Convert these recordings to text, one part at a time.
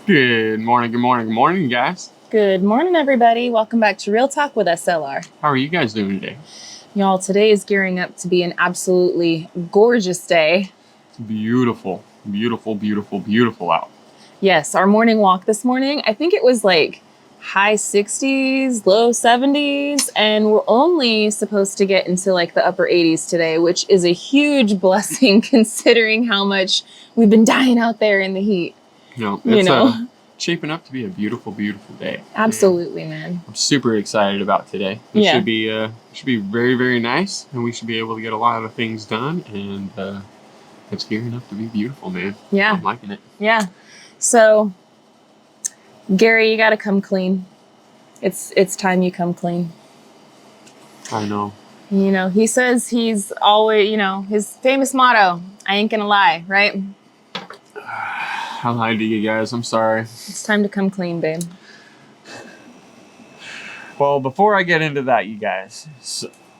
Good morning, guys. Good morning, everybody. Welcome back to Real Talk with SLR. How are you guys doing today? Y'all, today is gearing up to be an absolutely gorgeous day. It's beautiful, beautiful, beautiful, beautiful out. Yes, our morning walk this morning, I think it was like high 60s, low 70s, and we're only supposed to get into like the upper 80s today, which is a huge blessing considering how much we've been dying out there in the heat. It's shaping up to be a beautiful, beautiful day. Absolutely, man. I'm super excited about today. It should be very, very nice, and we should be able to get a lot of things done, and it's gearing up to be beautiful, man. Yeah. I'm liking it. Yeah. So, Gary, you got to come clean. It's time you come clean. I know. You know, he says he's always, his famous motto, I ain't gonna lie, right? I lied to you guys. I'm sorry. It's time to come clean, babe. Well, before I get into that, you guys,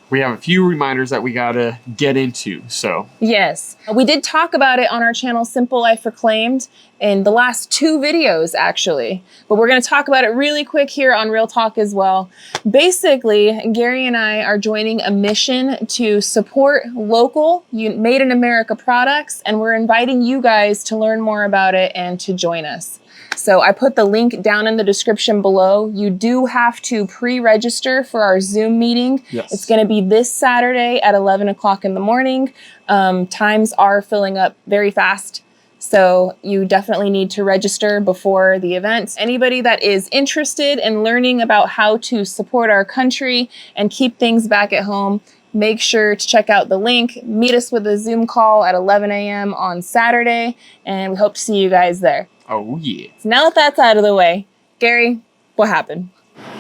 we have a few reminders that we gotta get into. So yes, we did talk about it on our channel, Simple Life Reclaimed, in the last 2 videos, actually. But we're going to talk about it really quick here on Real Talk as well. Basically, Gary and I are joining a mission to support local, made in America products, and we're inviting you guys to learn more about it and to join us. So I put the link down in the description below. You do have to pre-register for our Zoom meeting. Yes. It's going to be this Saturday at 11 o'clock in the morning. Times are filling up very fast. So you definitely need to register before the event. Anybody that is interested in learning about how to support our country and keep things back at home, make sure to check out the link. Meet us with a Zoom call at 11 a.m. on Saturday, and we hope to see you guys there. Oh, yeah. So now that that's out of the way, Gary, what happened?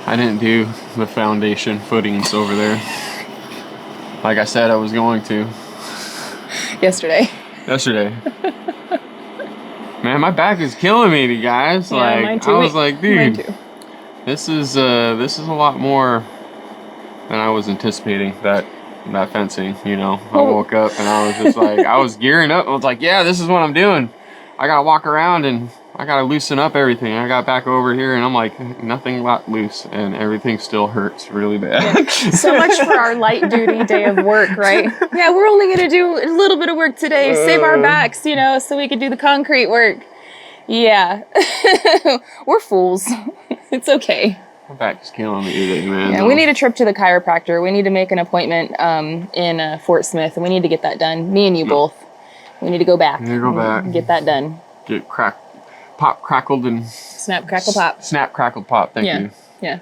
I didn't do the foundation footings over there. Like I said I was going to. Yesterday. Man, my back is killing me, you guys. Yeah, like mine too. I was like, dude, Mine too. this is a lot more than I was anticipating. That fencing, I woke up and I was just like, I was gearing up. I was like, yeah, this is what I'm doing. I gotta walk around and I gotta loosen up everything. I got back over here and I'm like, nothing got loose and everything still hurts really bad. Yeah. So much for our light duty day of work, right? Yeah, we're only gonna do a little bit of work today, save our backs, so we could do the concrete work. Yeah, we're fools. It's okay. My back is killing me today, man. Yeah, we need a trip to the chiropractor. We need to make an appointment in Fort Smith, and we need to get that done. Me and you both. We need to go back. Get that done. Get crackled, and snap, crackle, pop. Snap, crackle, pop. Thank you. Yeah.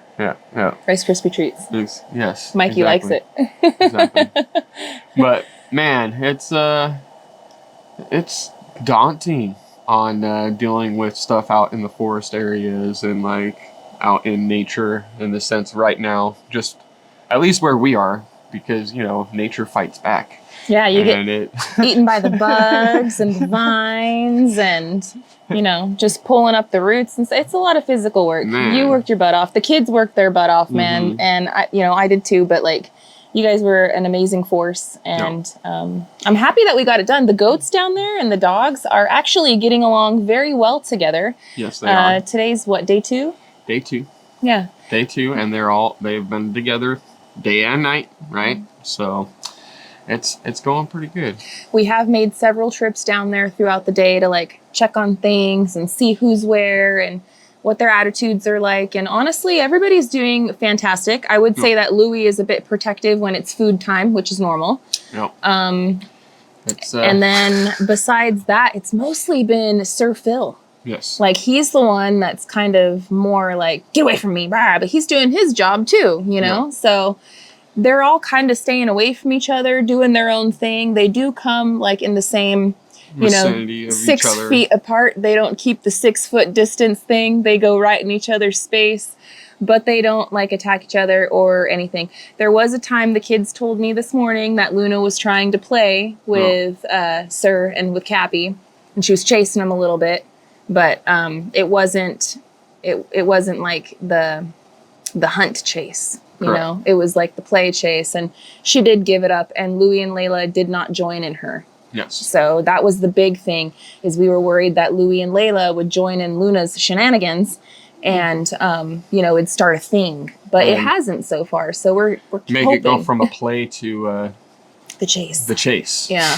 Rice Krispie treats. Yes. Mikey likes it. Exactly. But man, it's daunting on dealing with stuff out in the forest areas and like out in nature in the sense right now, just at least where we are, because nature fights back. Yeah, you get eaten by the bugs and the vines and, just pulling up the roots. And it's a lot of physical work. Man. You worked your butt off. The kids worked their butt off, man. Mm-hmm. And, I did too. But, you guys were an amazing force. And I'm happy that we got it done. The goats down there and the dogs are actually getting along very well together. Yes, they are. Today's what, day 2? Day 2. Yeah. Day 2. And they've been together day and night, right? Mm-hmm. So it's going pretty good. We have made several trips down there throughout the day to check on things and see who's where and what their attitudes are like. And honestly, everybody's doing fantastic. I would say that Louie is a bit protective when it's food time, which is normal. Yep. And then besides that, it's mostly been Sir Phil. Yes. He's the one that's kind of more get away from me, rah, but he's doing his job too, Yep. So they're all kind of staying away from each other, doing their own thing. They do come in the same, 6 feet apart. They don't keep the 6-foot distance thing. They go right in each other's space, but they don't attack each other or anything. There was a time the kids told me this morning that Luna was trying to play with Sir and with Cappy, and she was chasing him a little bit, but it wasn't like the hunt chase. It was like the play chase, and she did give it up, and Louie and Layla did not join in her. Yes. So that was the big thing, is we were worried that Louie and Layla would join in Luna's shenanigans and, it'd start a thing. But it hasn't so far. So we're make hoping. It go from a play to the chase. The chase. Yeah.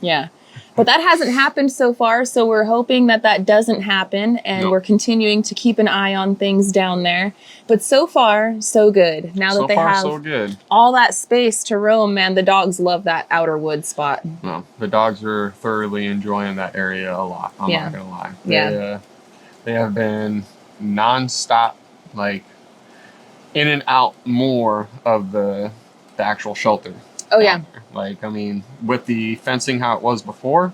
Yeah. But that hasn't happened so far, so we're hoping that doesn't happen, and we're continuing to keep an eye on things down there. But so far, so good. Now that they have all that space to roam, man, the dogs love that outer wood spot. Well, the dogs are thoroughly enjoying that area a lot. I'm not gonna lie. They have been nonstop, like in and out more of the actual shelter. Oh yeah. Like, I mean, with the fencing how it was before,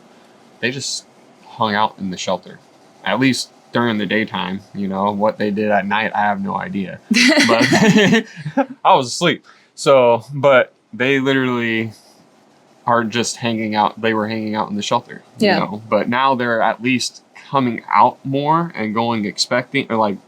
they just hung out in the shelter. At least during the daytime, what they did at night, I have no idea. But I was asleep. So, but they literally are just hanging out. They were hanging out in the shelter, you know. But now they're at least coming out more and going expecting, or like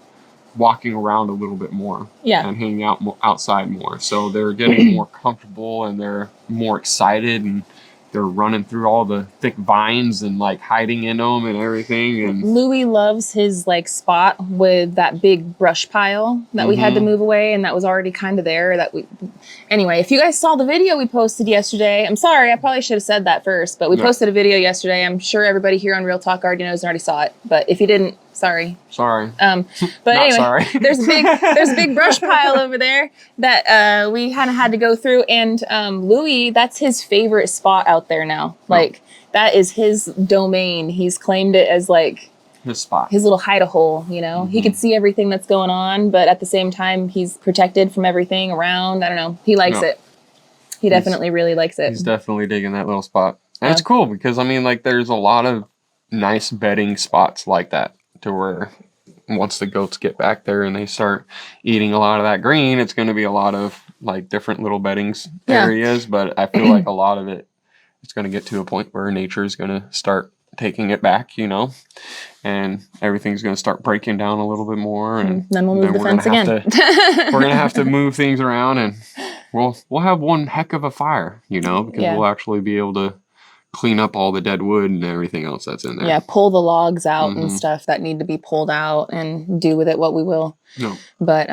walking around a little bit more and hanging out outside more. So they're getting more comfortable and they're more excited, and they're running through all the thick vines and like hiding in them and everything. And Louie loves his like spot with that big brush pile that we had to move away, and that was already kind of there. Anyway, if you guys saw the video we posted yesterday, I'm sorry, I probably should have said that first, but we posted a video yesterday. I'm sure everybody here on Real Talk already knows and already saw it, but if you didn't, sorry. Sorry. But anyway, sorry. there's a big brush pile over there that we kind of had to go through, and Louie, that's his favorite spot out there now. Like that is his domain. He's claimed it as like his spot, his little hide-a-hole. He could see everything that's going on, but at the same time, he's protected from everything around. I don't know. He likes it. He definitely really likes it. He's definitely digging that little spot, and it's cool because I mean, like, there's a lot of nice bedding spots like that, to where once the goats get back there and they start eating a lot of that green, it's going to be a lot of like different little beddings areas. But I feel like a lot of it's going to get to a point where nature is going to start taking it back, and everything's going to start breaking down a little bit more. And then we'll move the fence again. We're going to have to move things around, and we'll have one heck of a fire, because we'll actually be able to clean up all the dead wood and everything else that's in there. Yeah, pull the logs out and stuff that need to be pulled out, and do with it what we will. No. But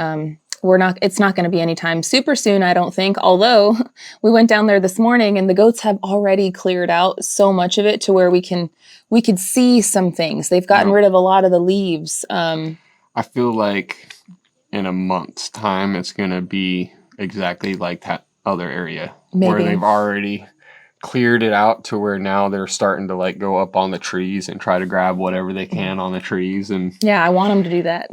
it's not going to be anytime super soon, I don't think. Although we went down there this morning and the goats have already cleared out so much of it to where we could see some things. They've gotten rid of a lot of the leaves. I feel like in a month's time, it's going to be exactly like that other area where they've already cleared it out to where now they're starting to like go up on the trees and try to grab whatever they can on the trees. And I want them to do that.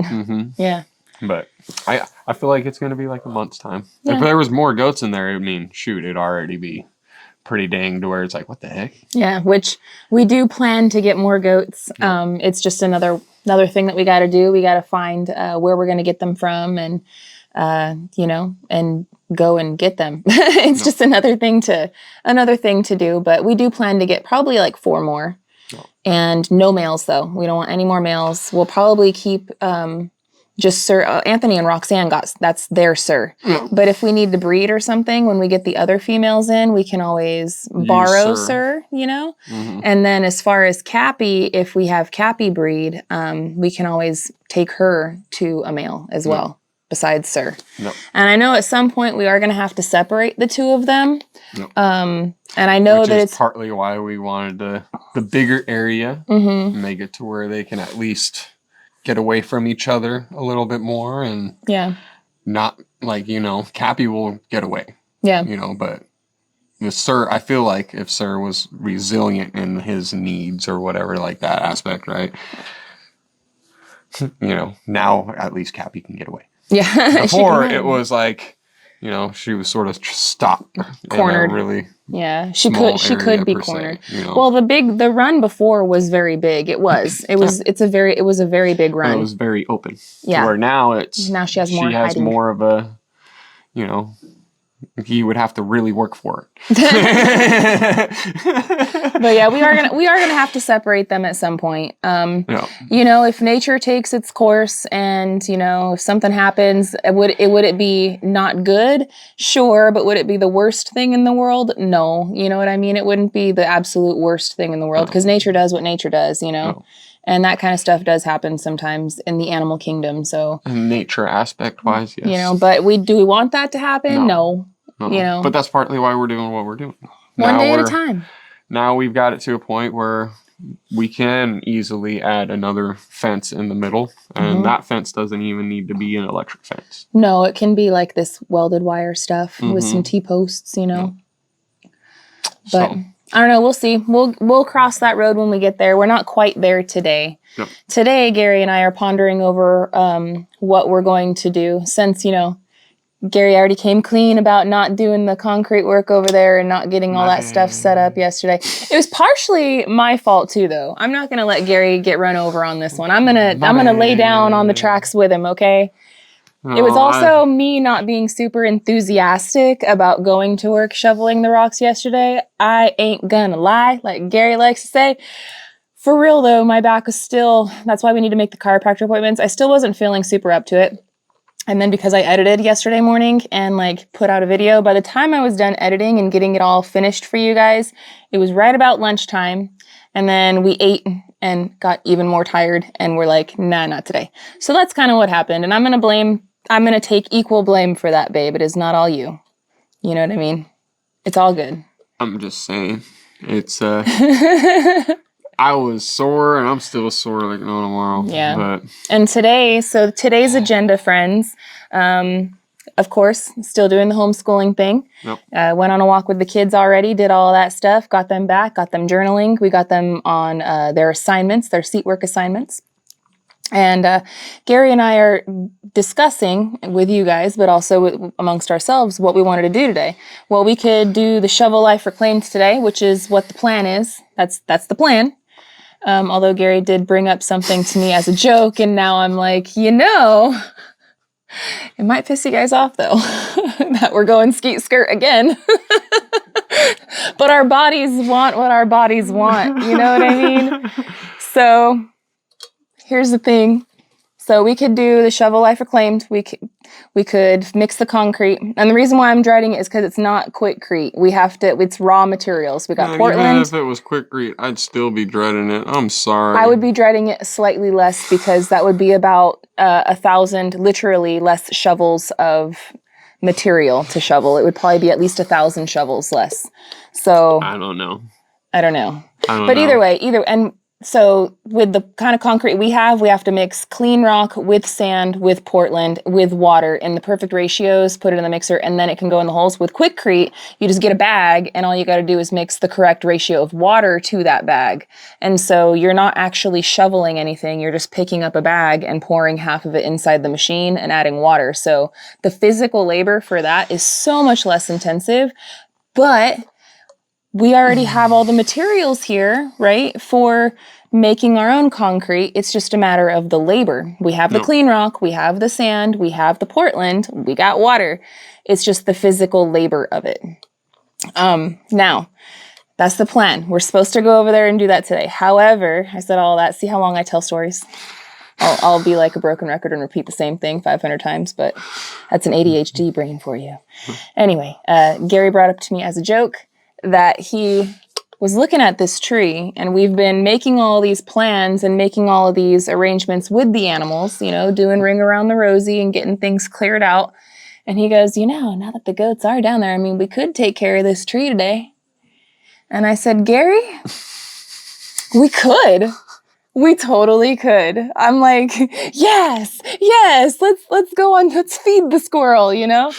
Yeah. But I feel like it's going to be like a month's time. If there was more goats in there, I mean, shoot, it'd already be pretty dang to where it's like, what the heck? Yeah, which we do plan to get more goats. It's just another thing that we got to do. We got to find where we're going to get them from, and and go and get them. It's just another thing to do. But we do plan to get probably like 4 more, and no males though. We don't want any more males. We'll probably keep just Sir Anthony and Roxanne that's their Sir. But if we need to breed or something, when we get the other females in, we can always borrow Sir, And then as far as Cappy, if we have Cappy breed, we can always take her to a male as well, besides Sir. And I know at some point we are going to have to separate the two of them. And I know which that is it's partly why we wanted the bigger area, make it to where they can at least get away from each other a little bit more, and not like, Cappy will get away. But with Sir, I feel like if Sir was resilient in his needs or whatever, like that aspect, right? Now at least Cappy can get away. Yeah. Before it was like, she was sort of stopped, cornered. Really. Yeah, she could be cornered. Se, Well, the run before was very big. It was a very big run. And it was very open. Yeah. Where now she has more. She has more of a, he would have to really work for it. But yeah, we are gonna have to separate them at some point. Yeah. You know, if nature takes its course, and you know, if something happens, would it be not good? Sure, but would it be the worst thing in the world? No. You know what I mean? It wouldn't be the absolute worst thing in the world, because nature does what nature does. You know. No. And that kind of stuff does happen sometimes in the animal kingdom. So, nature aspect wise, yes. you know, but do we want that to happen? No. You know, but that's partly why we're doing what we're doing. One day at a time. Now we've got it to a point where we can easily add another fence in the middle, and that fence doesn't even need to be an electric fence. No, it can be like this welded wire stuff with some T-posts, you know. Yeah. But So. I don't know. We'll see. We'll cross that road when we get there. We're not quite there today. Yep. Today, Gary and I are pondering over what we're going to do, since, you know, Gary already came clean about not doing the concrete work over there and not getting all that stuff set up yesterday. It was partially my fault too, though. I'm not gonna let Gary get run over on this one. I'm gonna lay down on the tracks with him. Okay. It was also me not being super enthusiastic about going to work shoveling the rocks yesterday. I ain't gonna lie, like Gary likes to say. For real though, my back was still, that's why we need to make the chiropractor appointments. I still wasn't feeling super up to it. And then because I edited yesterday morning and like put out a video, by the time I was done editing and getting it all finished for you guys, it was right about lunchtime. And then we ate and got even more tired and we're like, nah, not today. So that's kind of what happened. And I'm going to take equal blame for that, babe. It is not all you. You know what I mean? It's all good. I'm just saying. It's, I was sore and I'm still sore like no tomorrow. Yeah. But. And today's agenda, friends, of course, still doing the homeschooling thing. Yep. Went on a walk with the kids already, did all that stuff, got them back, got them journaling. We got them on their assignments, their seat work assignments. And Gary and I are discussing with you guys, but also amongst ourselves, what we wanted to do today. Well, we could do the Shovel Life Reclaimed today, which is what the plan is. That's the plan. Although Gary did bring up something to me as a joke, and now I'm like, you know, it might piss you guys off though, that we're going skeet skirt again. But our bodies want what our bodies want. You know what I mean? So here's the thing. So we could do the Shovel Life Reclaimed. We could mix the concrete. And the reason why I'm dreading it is because it's not Quickcrete. It's raw materials. We got Portland. Even if it was Quickcrete, I'd still be dreading it. I'm sorry. I would be dreading it slightly less because that would be about 1,000, literally less shovels of material to shovel. It would probably be at least 1,000 shovels less. So I don't know. But either way, so with the kind of concrete we have to mix clean rock with sand, with Portland, with water in the perfect ratios, put it in the mixer, and then it can go in the holes. With Quickcrete, you just get a bag, and all you got to do is mix the correct ratio of water to that bag. And so you're not actually shoveling anything. You're just picking up a bag and pouring half of it inside the machine and adding water. So the physical labor for that is so much less intensive, but we already have all the materials here, right, for making our own concrete. It's just a matter of the labor. We have the clean rock, we have the sand, we have the Portland, we got water. It's just the physical labor of it. Now, that's the plan. We're supposed to go over there and do that today. However, I said all that. See how long I tell stories? I'll be like a broken record and repeat the same thing 500 times, but that's an ADHD brain for you. Anyway, Gary brought up to me as a joke that he was looking at this tree, and we've been making all these plans and making all of these arrangements with the animals, you know, doing Ring Around the Rosie and getting things cleared out. And he goes, you know, now that the goats are down there, I mean, we could take care of this tree today. And I said, Gary, we could. We totally could. I'm like, yes, let's go on, let's feed the squirrel, you know?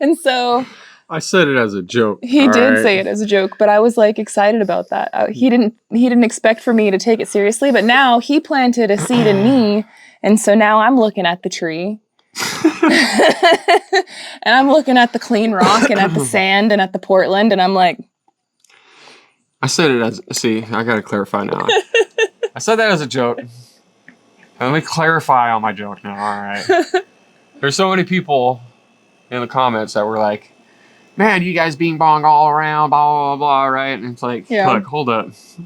And so I said it as a joke. He did say it as a joke, but I was like excited about that. He didn't expect for me to take it seriously, but now he planted a seed in me, and so now I'm looking at the tree. And I'm looking at the clean rock and at the sand and at the Portland, and I'm like, I said it as, see, I gotta clarify now. I said that as a joke. Let me clarify on my joke now, all right? There's so many people in the comments that were like, man, you guys being bong all around, blah, blah, blah, right? And it's like, look, hold up. Do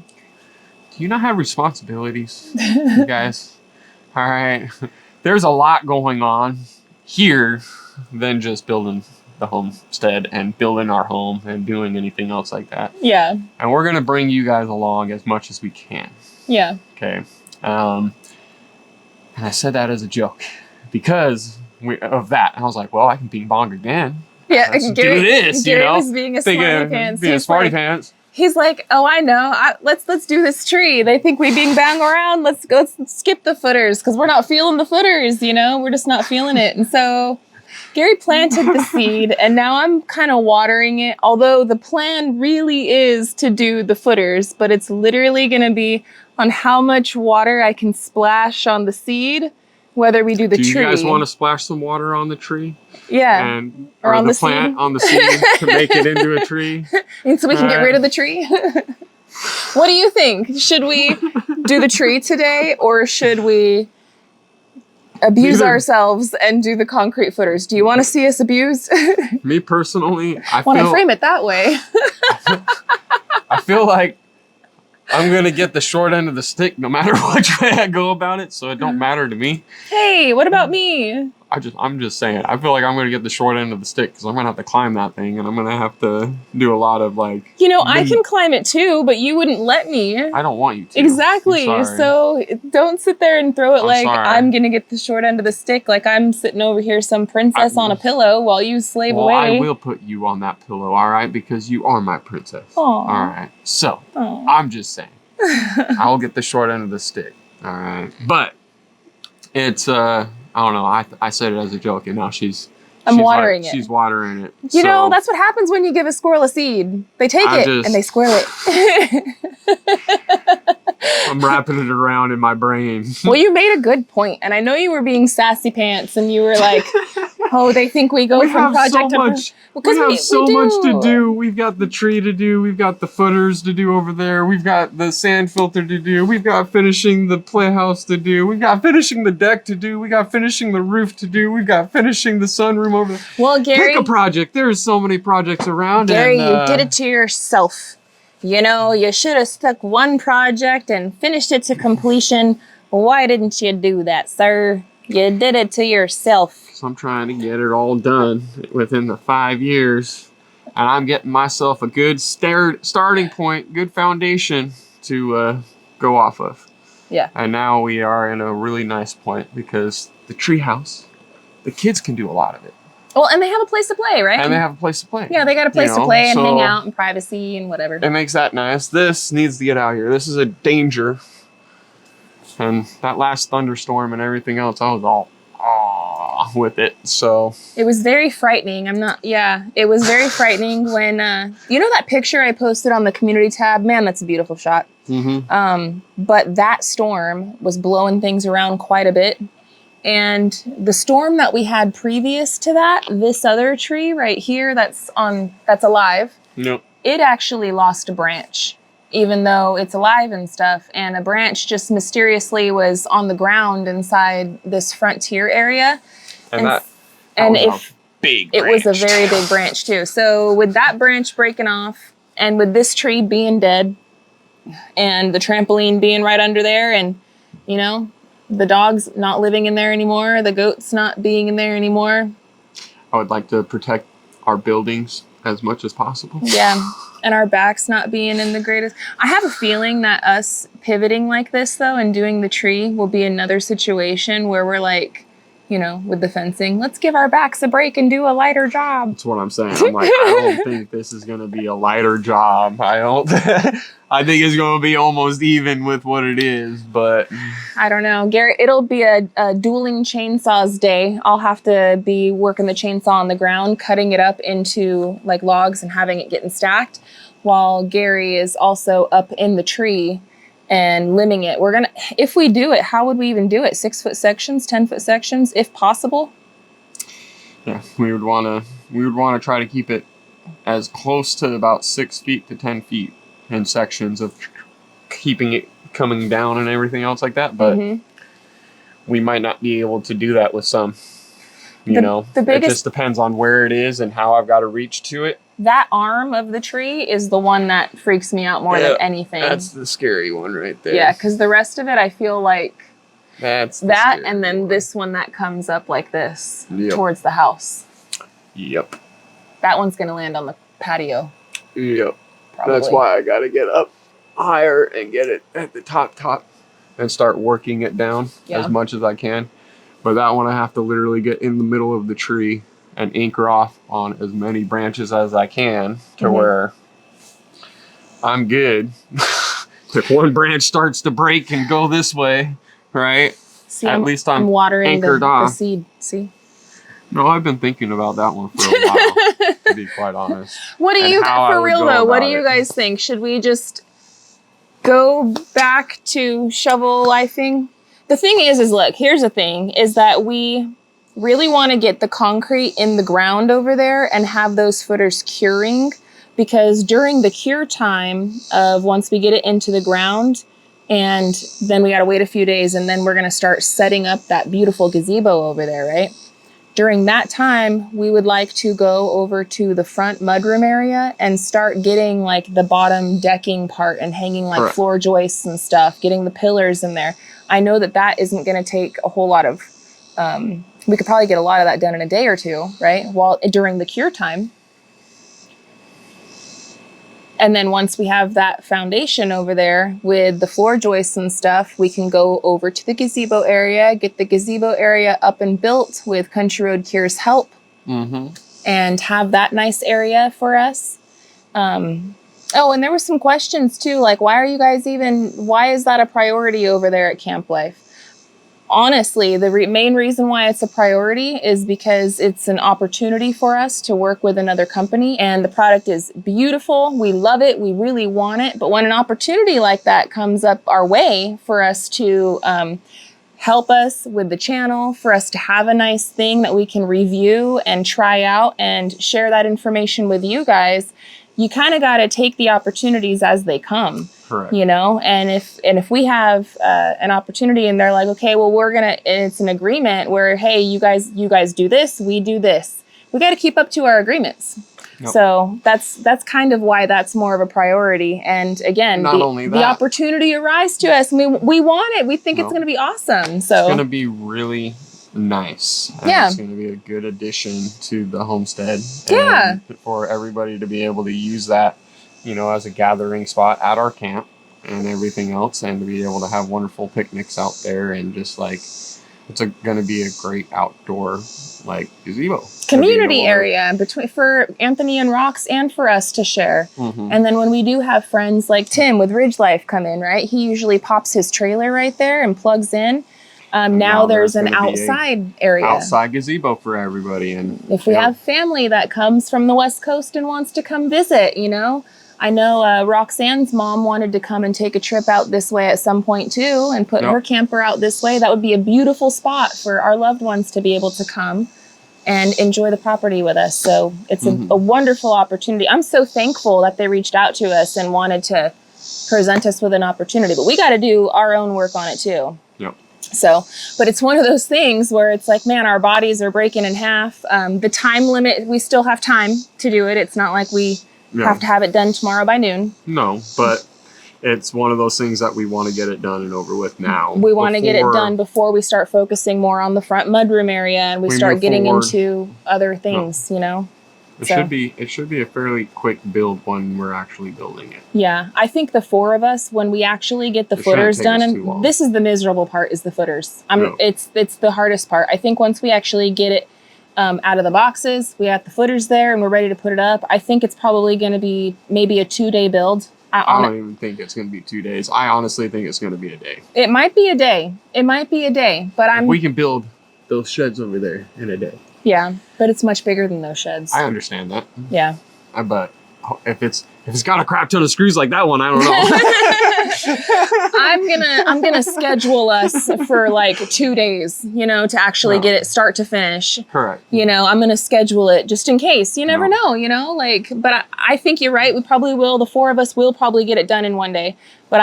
you not have responsibilities, you guys? All right. There's a lot going on here than just building the homestead and building our home and doing anything else like that. Yeah. And we're going to bring you guys along as much as we can. Yeah. Okay. And I said that as a joke because of that. I was like, well, I can ping bong again. Yeah. Let's do this, Gary you know? was being a smarty pants. Being a smarty pants. He's like, oh, I know. Let's do this tree. They think we bing bang around. Let's skip the footers because we're not feeling the footers, you know? We're just not feeling it. And so Gary planted the seed, and now I'm kind of watering it. Although the plan really is to do the footers, but it's literally going to be on how much water I can splash on the seed, whether we do the tree. Do you guys want to splash some water on the tree? Yeah. Or on the plant, seed? On the seed to make it into a tree? And so we can get rid of the tree? What do you think? Should we do the tree today, or should we abuse ourselves and do the concrete footers? Do you want to see us abuse? Me personally, I want to frame it that way. I feel like I'm going to get the short end of the stick no matter which way I go about it, so it don't matter to me. Hey, what about me? I'm just saying, I feel like I'm going to get the short end of the stick because I'm going to have to climb that thing and I'm going to have to do a lot of like... You know, I can climb it too, but you wouldn't let me. I don't want you to. Exactly. So don't sit there and throw it I'm going to get the short end of the stick like I'm sitting over here some princess on a pillow while you slave away. I will put you on that pillow, all right? Because you are my princess. Aww. All right. So, I'm just saying. I'll get the short end of the stick. All right. But it's... I don't know. I said it as a joke, and now she's watering it. She's watering it. You know, that's what happens when you give a squirrel a seed. They take it and they squirrel it. I'm wrapping it around in my brain. Well, you made a good point, and I know you were being sassy pants, and you were like, "Oh, they think we go from project to project." We have so much to do. We've got the tree to do. We've got the footers to do over there. We've got the sand filter to do. We've got finishing the playhouse to do. We've got finishing the deck to do. We got finishing the roof to do. We've got finishing the sunroom over there. Well, Gary, pick a project. There's so many projects around. Gary, you did it to yourself. You know, you should have stuck one project and finished it to completion. Why didn't you do that, sir? You did it to yourself. So I'm trying to get it all done within the 5 years. And I'm getting myself a good starting point, good foundation to go off of. Yeah. And now we are in a really nice point because the treehouse, the kids can do a lot of it. Well, and they have a place to play, right? And they have a place to play. Yeah, they got a place to play and hang out and privacy and whatever. It makes that nice. This needs to get out here. This is a danger. And that last thunderstorm and everything else, I was all with it. So it was very frightening. It was very frightening when you know that picture I posted on the community tab? Man, that's a beautiful shot. Mm-hmm. But that storm was blowing things around quite a bit. And the storm that we had previous to that, this other tree right here that's alive, nope. It actually lost a branch, even though it's alive and stuff. And a branch just mysteriously was on the ground inside this frontier area. And it was a very big branch too. So with that branch breaking off and with this tree being dead and the trampoline being right under there and, you know, the dog's not living in there anymore. The goat's not being in there anymore. I would like to protect our buildings as much as possible. Yeah. And our back's not being in the greatest. I have a feeling that us pivoting like this, though, and doing the tree will be another situation where we're like, you know, with the fencing, let's give our backs a break and do a lighter job. That's what I'm saying. I'm like, I don't think this is going to be a lighter job. I think it's going to be almost even with what it is, but I don't know. Gary, it'll be a dueling chainsaws day. I'll have to be working the chainsaw on the ground, cutting it up into like logs and having it getting stacked, while Gary is also up in the tree and limbing it. If we do it, how would we even do it? 6-foot sections, 10-foot sections, if possible? Yeah, we would want to try to keep it as close to about 6 feet to 10 feet in sections of keeping it coming down and everything else like that. But we might not be able to do that with some. You know, the biggest, it just depends on where it is and how I've got to reach to it. That arm of the tree is the one that freaks me out more than anything. That's the scary one right there. Yeah, because the rest of it, I feel like that's that, and then this one that comes up like this towards the house. Yep. That one's going to land on the patio. Yep. Probably. That's why I got to get up higher and get it at the top and start working it down as much as I can. But that one I have to literally get in the middle of the tree and anchor off on as many branches as I can to where I'm good. If one branch starts to break and go this way, right? See, at least I'm watering anchored off. The seed. See? No, I've been thinking about that one for a while, to be quite honest. What do you, for real though, what do you guys think? Should we just go back to shovel lifing? The thing is look, here's the thing, is that we really want to get the concrete in the ground over there and have those footers curing, because during the cure time of once we get it into the ground, and then we got to wait a few days, and then we're going to start setting up that beautiful gazebo over there, right? During that time, we would like to go over to the front mudroom area and start getting like the bottom decking part and hanging like floor joists and stuff, getting the pillars in there. I know that that isn't going to take a whole lot of, we could probably get a lot of that done in a day or two, right? During the cure time. And then once we have that foundation over there with the floor joists and stuff, we can go over to the gazebo area, get the gazebo area up and built with Country Road Cure's help, and have that nice area for us. Oh, and there were some questions too, like why is that a priority over there at Camp Life? Honestly, the main reason why it's a priority is because it's an opportunity for us to work with another company, and the product is beautiful. We love it. We really want it. But when an opportunity like that comes up our way for us to help us with the channel, for us to have a nice thing that we can review and try out and share that information with you guys, you kind of got to take the opportunities as they come. Correct. You know, and if we have an opportunity and they're like, okay, well, it's an agreement where, hey, you guys do this, we do this. We got to keep up to our agreements. Yep. So that's kind of why that's more of a priority. And again, the opportunity arrives to us. We want it. We think it's going to be awesome. So it's going to be really nice. And it's going to be a good addition to the homestead. And for everybody to be able to use that, you know, as a gathering spot at our camp and everything else, and to be able to have wonderful picnics out there, and just like it's going to be a great outdoor like gazebo community area for Anthony and Rox and for us to share. And then when we do have friends like Tim with Ridge Life come in, right, he usually pops his trailer right there and plugs in. Now there's an outside area. Outside gazebo for everybody. And if we have family that comes from the West Coast and wants to come visit, you know, I know Roxanne's mom wanted to come and take a trip out this way at some point too, and put her camper out this way. That would be a beautiful spot for our loved ones to be able to come and enjoy the property with us. So it's a wonderful opportunity. I'm so thankful that they reached out to us and wanted to present us with an opportunity, but we got to do our own work on it too. Yep. So, but it's one of those things where it's like, man, our bodies are breaking in half. The time limit, we still have time to do it. It's not like we have to have it done tomorrow by noon. No, but it's one of those things that we want to get it done and over with now. We want to get it done before we start focusing more on the front mudroom area and we start getting into other things, you know? It should be a fairly quick build when we're actually building it. Yeah, I think the four of us, when we actually get the footers done, and this is the miserable part, is the footers. It's the hardest part. I think once we actually get it out of the boxes, we got the footers there and we're ready to put it up, I think it's probably going to be maybe a 2-day build. I don't even think it's going to be 2 days. I honestly think it's going to be a day. It might be a day. But if we can build those sheds over there in a day. Yeah, but it's much bigger than those sheds. I understand that. Yeah. But if it's got a crap ton of screws like that one, I don't know. I'm gonna schedule us for like 2 days, you know, to actually get it start to finish. Correct. You know, I'm gonna schedule it just in case. You never know, you know, like. But I think you're right. We probably will. The four of us will probably get it done in 1 day. But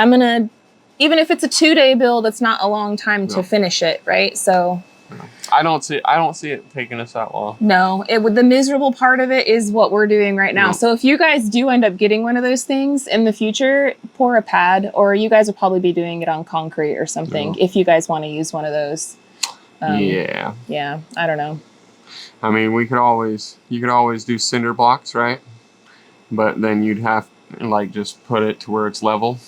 even if it's a 2-day build, it's not a long time to finish it, right? So. I don't see it taking us that long. No, the miserable part of it is what we're doing right now. So if you guys do end up getting one of those things in the future, pour a pad, or you guys will probably be doing it on concrete or something if you guys want to use one of those. Yeah, I don't know. I mean, you could always do cinder blocks, right? But then you'd have like just put it to where it's level,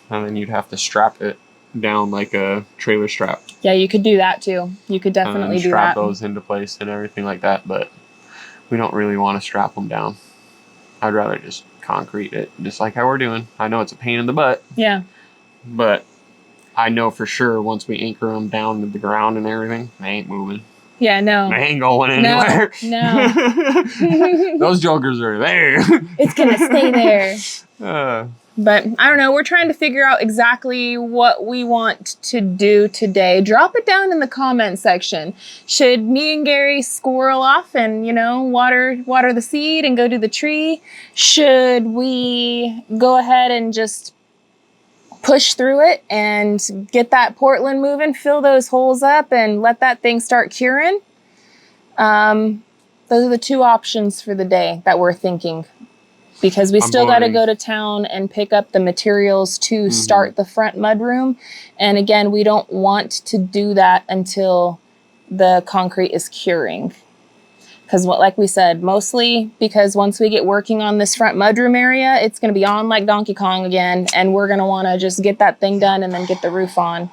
and then you'd have to strap it down like a trailer strap. Yeah, you could do that too. You could definitely do that. Strap those into place and everything like that, but we don't really want to strap them down. I'd rather just concrete it, just like how we're doing. I know it's a pain in the butt. Yeah. But I know for sure once we anchor them down to the ground and everything, they ain't moving. Yeah, no. They ain't going anywhere. No. Those jokers are there. It's going to stay there. But I don't know. We're trying to figure out exactly what we want to do today. Drop it down in the comment section. Should me and Gary squirrel off and, you know, water the seed and go to the tree? Should we go ahead and just push through it and get that Portland moving, fill those holes up and let that thing start curing? Those are the two options for the day that we're thinking. Because we still got to go to town and pick up the materials to start the front mudroom. And again, we don't want to do that until the concrete is curing. Because like we said, mostly because once we get working on this front mudroom area, it's going to be on like Donkey Kong again. And we're going to want to just get that thing done and then get the roof on.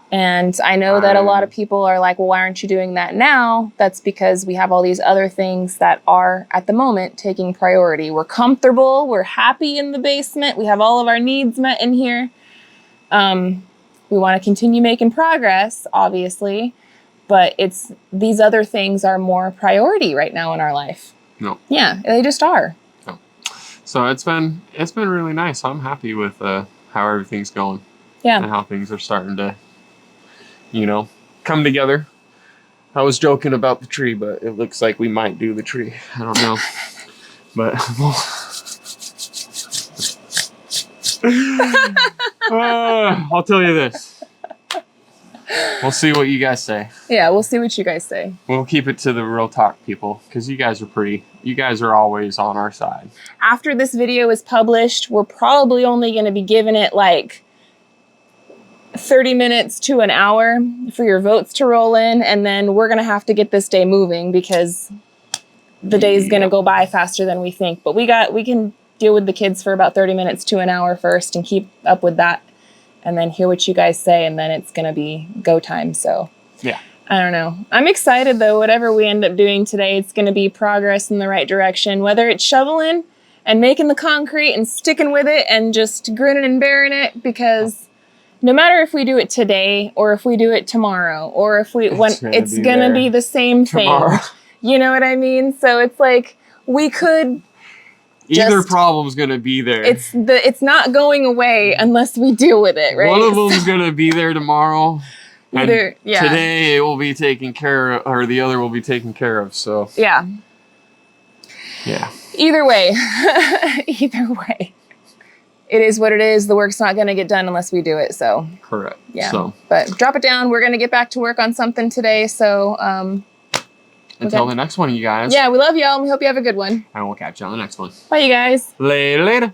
And I know that a lot of people are like, well, why aren't you doing that now? That's because we have all these other things that are, at the moment, taking priority. We're comfortable. We're happy in the basement. We have all of our needs met in here. We want to continue making progress, obviously. But these other things are more priority right now in our life. No. Yeah, they just are. No. So it's been really nice. I'm happy with how everything's going. Yeah. And how things are starting to, you know, come together. I was joking about the tree, but it looks like we might do the tree. I don't know. But I'll tell you this. We'll see what you guys say. Yeah, we'll see what you guys say. We'll keep it to the real talk, people, because you guys are always on our side. After this video is published, we're probably only going to be giving it like 30 minutes to an hour for your votes to roll in, and then we're going to have to get this day moving because the day is going to go by faster than we think. But we can deal with the kids for about 30 minutes to an hour first and keep up with that, and then hear what you guys say, and then it's going to be go time. So yeah, I don't know. I'm excited though. Whatever we end up doing today, it's going to be progress in the right direction, whether it's shoveling and making the concrete and sticking with it and just grinning and bearing it, because no matter if we do it today or if we do it tomorrow or if it's gonna be the same thing. You know what I mean? So it's like we could either problem's gonna be there. It's not going away unless we deal with it, right? One of them's gonna be there tomorrow. Today it will be taken care of, or the other will be taken care of. So yeah. Either way, it is what it is. The work's not going to get done unless we do it. So correct. Yeah. So, but drop it down. We're going to get back to work on something today. So until the next one, you guys. Yeah, we love y'all and we hope you have a good one. And we'll catch you on the next one. Bye, you guys. Later.